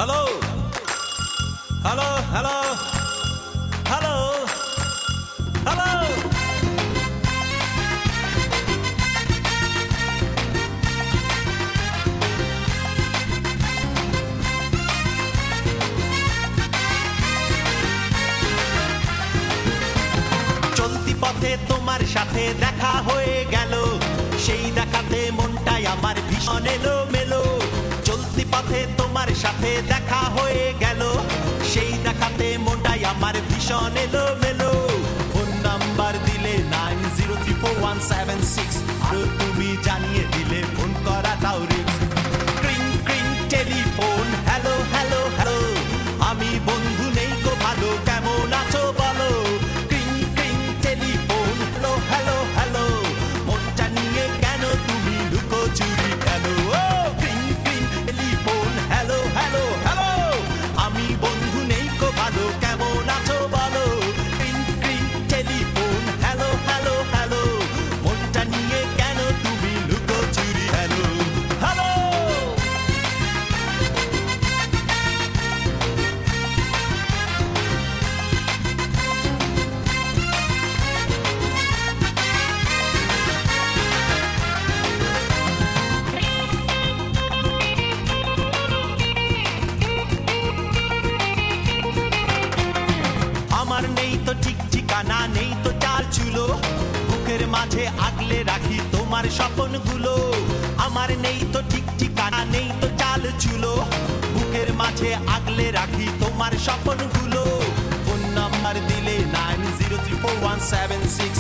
Hello hello hello hello hello চলতি পথে তোমার সাথে দেখা হয়ে গেল, সেই দেখাতে মনটাই আমার ভীষণ এলোমেলো। চলতি পথে তোমার সাথে দেখা হয়ে গেল, সেই দেখাতে মনটাই আমার ভীষণ এলোমেলো। ফোন নাম্বার দিলে 90341766, আর তুমি জানিয়ে দিলে ফোন করাটাও রিস্ক। ক্রিং ক্রিং টেলিফোন, হ্যালো হ্যালো হ্যালো, আমি বন্ধু নেই গো ভালো, কেমন আছো বলো। ক্রিং ক্রিং টেলিফোন, হ্যালো হ্যালো হ্যালো, মনটা নিয়ে কেন তুমি লুকোচুরি খেলো। ও ক্রিং ক্রিং টেলিফোন, হ্যালো হ্যালো হ্যালো, আমি বন্ধু নেই গো ভালো, কেমন আছো বলো। ক্রিং ক্রিং টেলিফোন, হ্যালো হ্যালো হ্যালো, মনটা নিয়ে কেন তুমি লুকোচুরি খেলো। হ্যালো আমার নেই তো ঠিক ঠিকানা, নেই তো চাল চুলো, বুকের মাঝে আগলে রাখি তোমার স্বপ্নগুলো। আমার নেই তো ঠিক ঠিকানা, নেই তো চাল চুলো, বুকের মাঝে আগলে রাখি তোমার স্বপ্নগুলো। ফোন নাম্বার দিলে 90341766,